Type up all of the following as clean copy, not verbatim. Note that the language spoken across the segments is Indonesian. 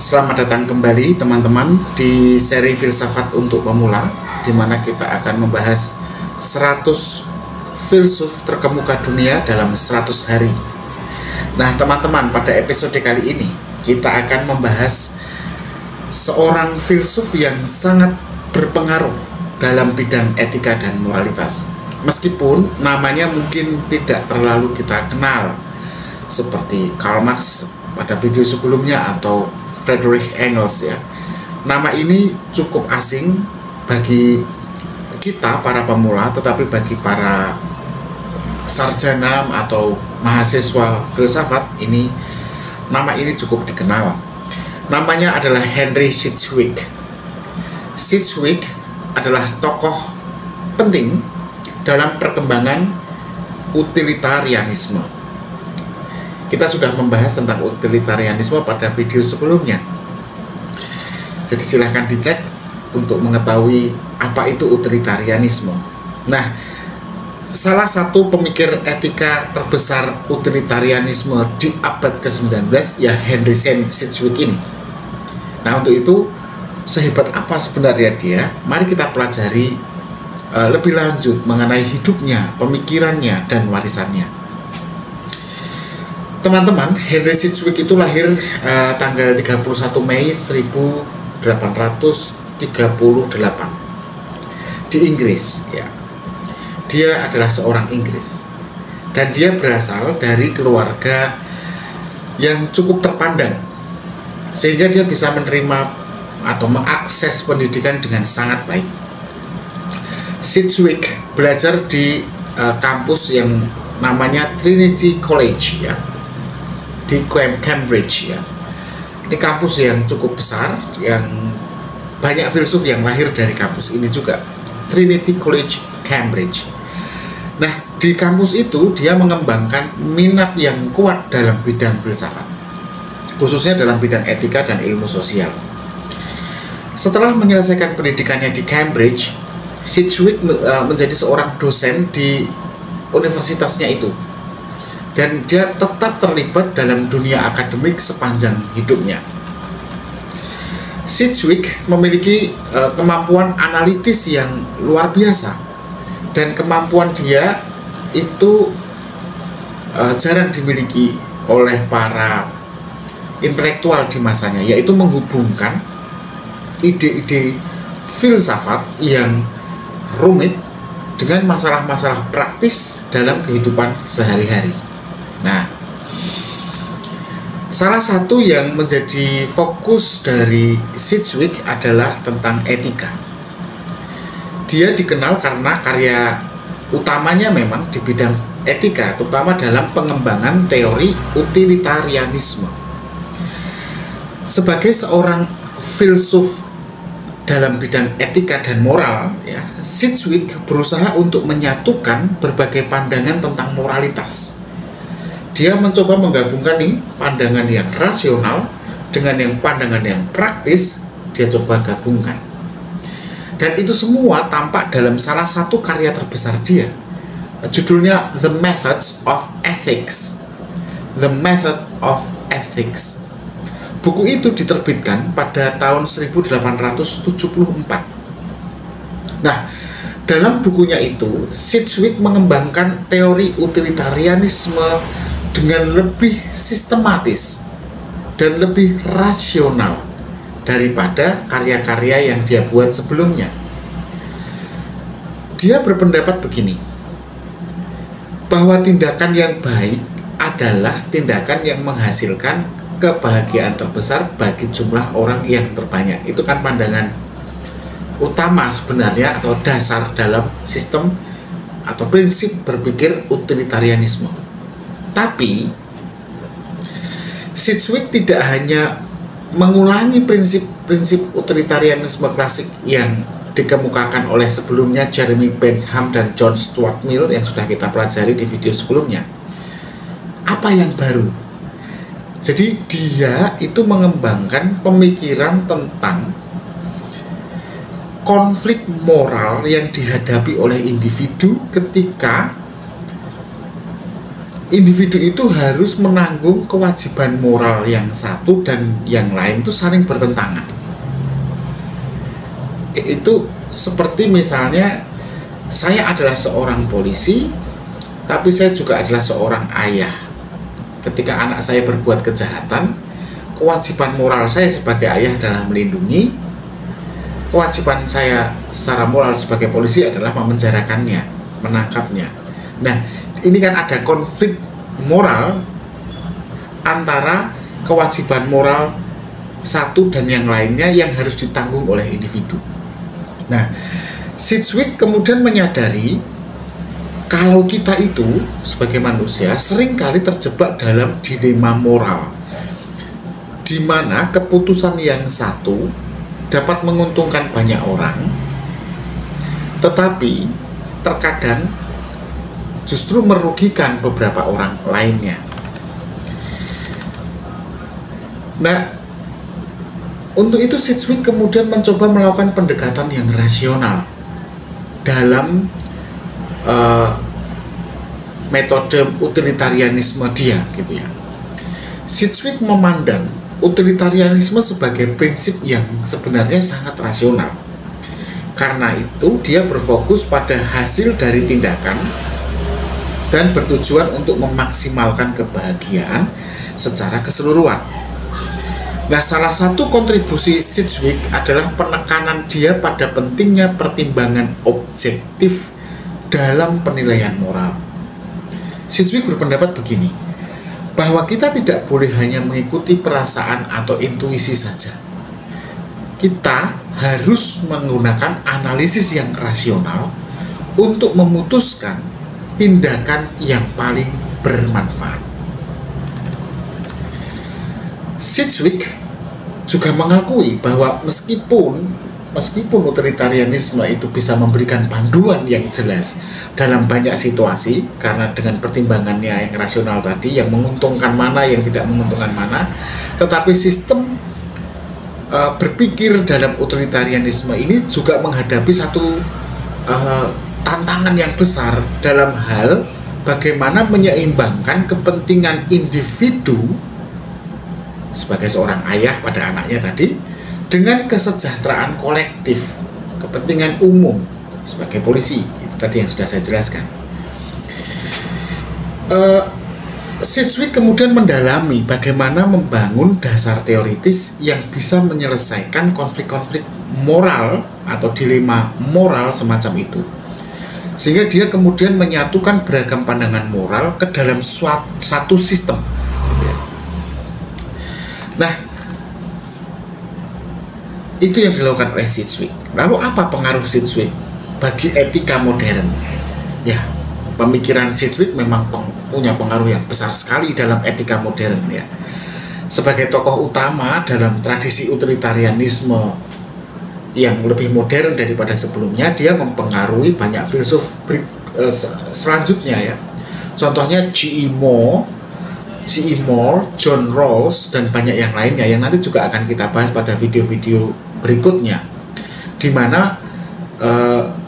Selamat datang kembali teman-teman di seri Filsafat untuk Pemula, di mana kita akan membahas 100 filsuf terkemuka dunia dalam 100 hari. Nah teman-teman, pada episode kali ini kita akan membahas seorang filsuf yang sangat berpengaruh dalam bidang etika dan moralitas. Meskipun namanya mungkin tidak terlalu kita kenal, seperti Karl Marx pada video sebelumnya atau Friedrich Engels ya. Nama ini cukup asing bagi kita para pemula, tetapi bagi para sarjana atau mahasiswa filsafat nama ini cukup dikenal. Namanya adalah Henry Sidgwick. Sidgwick adalah tokoh penting dalam perkembangan utilitarianisme. Kita sudah membahas tentang utilitarianisme pada video sebelumnya. Jadi silahkan dicek untuk mengetahui apa itu utilitarianisme. Nah, salah satu pemikir etika terbesar utilitarianisme di abad ke-19 ya Henry Sidgwick ini. Nah, untuk itu sehebat apa sebenarnya dia? Mari kita pelajari lebih lanjut mengenai hidupnya, pemikirannya, dan warisannya. Teman-teman, Henry Sidgwick itu lahir tanggal 31 Mei 1838 di Inggris ya. Dia adalah seorang Inggris dan dia berasal dari keluarga yang cukup terpandang sehingga dia bisa menerima atau mengakses pendidikan dengan sangat baik. Sidgwick belajar di kampus yang namanya Trinity College ya, di Cambridge ya. Ini kampus yang cukup besar, yang banyak filsuf yang lahir dari kampus ini juga, Trinity College Cambridge. Nah, di kampus itu dia mengembangkan minat yang kuat dalam bidang filsafat, khususnya dalam bidang etika dan ilmu sosial. Setelah menyelesaikan pendidikannya di Cambridge, Sidgwick menjadi seorang dosen di universitasnya itu. Dan dia tetap terlibat dalam dunia akademik sepanjang hidupnya. Sidgwick memiliki kemampuan analitis yang luar biasa, dan kemampuan dia itu jarang dimiliki oleh para intelektual di masanya, yaitu menghubungkan ide-ide filsafat yang rumit dengan masalah-masalah praktis dalam kehidupan sehari-hari. Nah, salah satu yang menjadi fokus dari Sidgwick adalah tentang etika. Dia dikenal karena karya utamanya memang di bidang etika, terutama dalam pengembangan teori utilitarianisme. Sebagai seorang filsuf dalam bidang etika dan moral, ya, Sidgwick berusaha untuk menyatukan berbagai pandangan tentang moralitas. Dia mencoba menggabungkan pandangan yang rasional dengan yang pandangan yang praktis, dia coba gabungkan. Dan itu semua tampak dalam salah satu karya terbesar dia. Judulnya The Methods of Ethics. The Method of Ethics. Buku itu diterbitkan pada tahun 1874. Nah, dalam bukunya itu, Sidgwick mengembangkan teori utilitarianisme dengan lebih sistematis dan lebih rasional daripada karya-karya yang dia buat sebelumnya. Dia berpendapat begini, bahwa tindakan yang baik adalah tindakan yang menghasilkan kebahagiaan terbesar bagi jumlah orang yang terbanyak. Itu kan pandangan utama sebenarnya atau dasar dalam sistem atau prinsip berpikir utilitarianisme. Tapi Sidgwick tidak hanya mengulangi prinsip-prinsip utilitarianisme klasik yang dikemukakan oleh sebelumnya Jeremy Bentham dan John Stuart Mill yang sudah kita pelajari di video sebelumnya. Apa yang baru? Jadi dia itu mengembangkan pemikiran tentang konflik moral yang dihadapi oleh individu ketika individu itu harus menanggung kewajiban moral yang satu dan yang lain itu saling bertentangan. Itu seperti misalnya saya adalah seorang polisi, tapi saya juga adalah seorang ayah. Ketika anak saya berbuat kejahatan, kewajiban moral saya sebagai ayah adalah melindungi. Kewajiban saya secara moral sebagai polisi adalah memenjarakannya, menangkapnya. Nah, ini kan ada konflik moral antara kewajiban moral satu dan yang lainnya yang harus ditanggung oleh individu. Nah, Sidgwick kemudian menyadari kalau kita itu sebagai manusia seringkali terjebak dalam dilema moral, di mana keputusan yang satu dapat menguntungkan banyak orang, tetapi terkadang justru merugikan beberapa orang lainnya. Nah, untuk itu Sidgwick kemudian mencoba melakukan pendekatan yang rasional dalam metode utilitarianisme dia, gitu ya. Sidgwick memandang utilitarianisme sebagai prinsip yang sebenarnya sangat rasional. Karena itu dia berfokus pada hasil dari tindakan dan bertujuan untuk memaksimalkan kebahagiaan secara keseluruhan. Nah, salah satu kontribusi Sidgwick adalah penekanan dia pada pentingnya pertimbangan objektif dalam penilaian moral. Sidgwick berpendapat begini, bahwa kita tidak boleh hanya mengikuti perasaan atau intuisi saja. Kita harus menggunakan analisis yang rasional untuk memutuskan tindakan yang paling bermanfaat. Sidgwick juga mengakui bahwa meskipun utilitarianisme itu bisa memberikan panduan yang jelas dalam banyak situasi, karena dengan pertimbangannya yang rasional tadi, yang menguntungkan mana, yang tidak menguntungkan mana, tetapi sistem berpikir dalam utilitarianisme ini juga menghadapi satu tantangan yang besar dalam hal bagaimana menyeimbangkan kepentingan individu sebagai seorang ayah pada anaknya tadi dengan kesejahteraan kolektif, kepentingan umum sebagai polisi. Itu tadi yang sudah saya jelaskan. Sidgwick kemudian mendalami bagaimana membangun dasar teoritis yang bisa menyelesaikan konflik-konflik moral atau dilema moral semacam itu. Sehingga dia kemudian menyatukan beragam pandangan moral ke dalam satu sistem. Nah, itu yang dilakukan oleh Sidgwick. Lalu apa pengaruh Sidgwick bagi etika modern? Ya, pemikiran Sidgwick memang punya pengaruh yang besar sekali dalam etika modern, ya. Sebagai tokoh utama dalam tradisi utilitarianisme yang lebih modern daripada sebelumnya, dia mempengaruhi banyak filsuf selanjutnya, ya. Contohnya G.E. Moore, John Rawls, dan banyak yang lainnya yang nanti juga akan kita bahas pada video-video berikutnya, di mana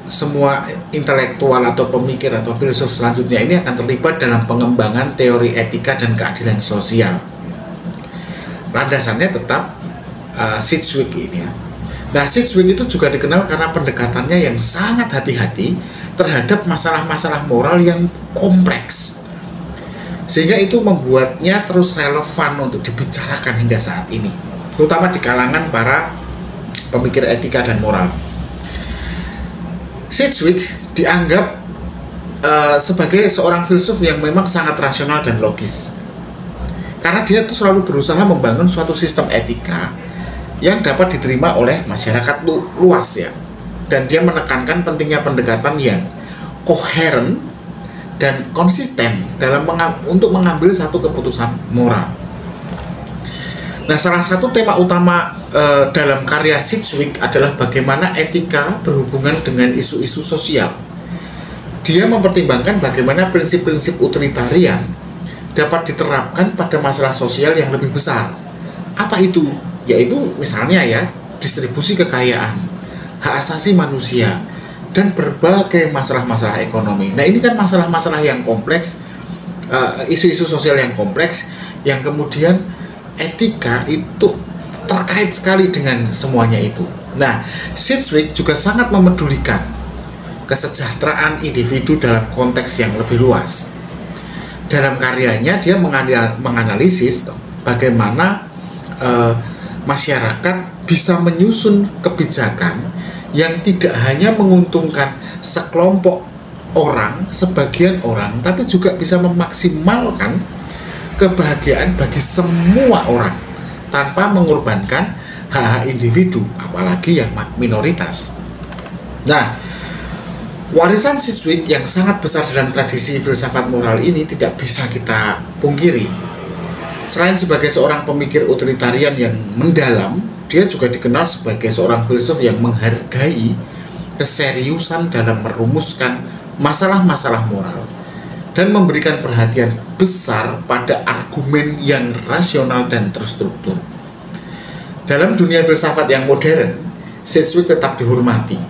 semua intelektual atau pemikir atau filsuf selanjutnya ini akan terlibat dalam pengembangan teori etika dan keadilan sosial. Landasannya tetap Sidgwick ini, ya. Nah, Sidgwick itu juga dikenal karena pendekatannya yang sangat hati-hati terhadap masalah-masalah moral yang kompleks, sehingga itu membuatnya terus relevan untuk dibicarakan hingga saat ini, terutama di kalangan para pemikir etika dan moral. Sidgwick dianggap sebagai seorang filsuf yang memang sangat rasional dan logis, karena dia tuh selalu berusaha membangun suatu sistem etika yang dapat diterima oleh masyarakat luas, ya. Dan dia menekankan pentingnya pendekatan yang koheren dan konsisten untuk mengambil satu keputusan moral. Nah, salah satu tema utama dalam karya Sidgwick adalah bagaimana etika berhubungan dengan isu-isu sosial. Dia mempertimbangkan bagaimana prinsip-prinsip utilitarian dapat diterapkan pada masalah sosial yang lebih besar. Apa itu? Yaitu misalnya, ya, distribusi kekayaan, hak asasi manusia, dan berbagai masalah-masalah ekonomi. Nah, ini kan masalah-masalah yang kompleks isu-isu sosial yang kompleks, yang kemudian etika itu terkait sekali dengan semuanya itu. Nah, Sidgwick juga sangat memedulikan kesejahteraan individu dalam konteks yang lebih luas. Dalam karyanya dia menganalisis bagaimana masyarakat bisa menyusun kebijakan yang tidak hanya menguntungkan sekelompok orang, sebagian orang, tapi juga bisa memaksimalkan kebahagiaan bagi semua orang tanpa mengorbankan hak-hak individu, apalagi yang minoritas. Nah, warisan Sidgwick yang sangat besar dalam tradisi filsafat moral ini tidak bisa kita pungkiri. Selain sebagai seorang pemikir utilitarian yang mendalam, dia juga dikenal sebagai seorang filsuf yang menghargai keseriusan dalam merumuskan masalah-masalah moral dan memberikan perhatian besar pada argumen yang rasional dan terstruktur. Dalam dunia filsafat yang modern, Sidgwick tetap dihormati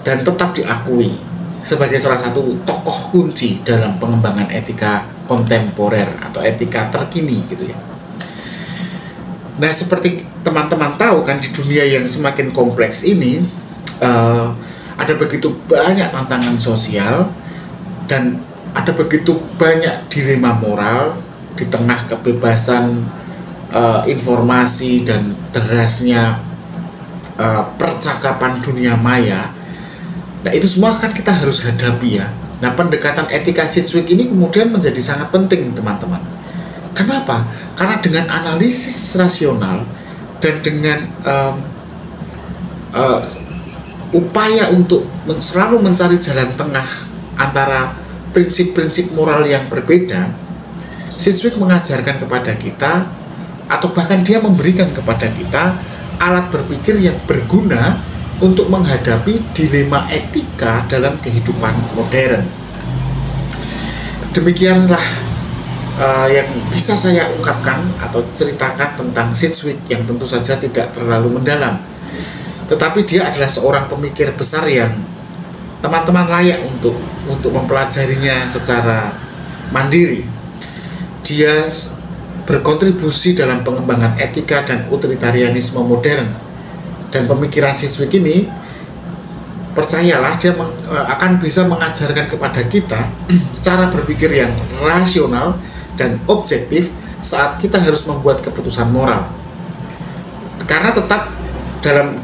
dan tetap diakui sebagai salah satu tokoh kunci dalam pengembangan etika kontemporer atau etika terkini gitu ya. Nah, seperti teman-teman tahu kan, di dunia yang semakin kompleks ini ada begitu banyak tantangan sosial dan ada begitu banyak dilema moral di tengah kebebasan informasi dan derasnya percakapan dunia maya. Nah, itu semua kan kita harus hadapi ya. Nah, pendekatan etika Sidgwick ini kemudian menjadi sangat penting, teman-teman. Kenapa? Karena dengan analisis rasional dan dengan upaya untuk selalu mencari jalan tengah antara prinsip-prinsip moral yang berbeda, Sidgwick mengajarkan kepada kita, atau bahkan dia memberikan kepada kita alat berpikir yang berguna untuk menghadapi dilema etika dalam kehidupan modern. Demikianlah yang bisa saya ungkapkan atau ceritakan tentang Sidgwick yang tentu saja tidak terlalu mendalam. Tetapi dia adalah seorang pemikir besar yang teman-teman layak untuk mempelajarinya secara mandiri. Dia berkontribusi dalam pengembangan etika dan utilitarianisme modern. Dan pemikiran Sidgwick ini, percayalah, dia akan bisa mengajarkan kepada kita cara berpikir yang rasional dan objektif saat kita harus membuat keputusan moral. Karena tetap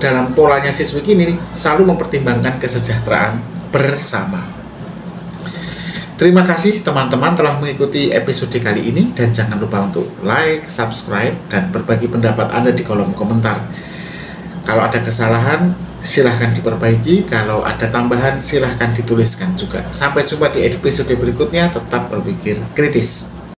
dalam polanya Sidgwick ini selalu mempertimbangkan kesejahteraan bersama. Terima kasih teman-teman telah mengikuti episode kali ini, dan jangan lupa untuk like, subscribe, dan berbagi pendapat Anda di kolom komentar. Kalau ada kesalahan, silahkan diperbaiki. Kalau ada tambahan, silahkan dituliskan juga. Sampai jumpa di episode berikutnya. Tetap berpikir kritis.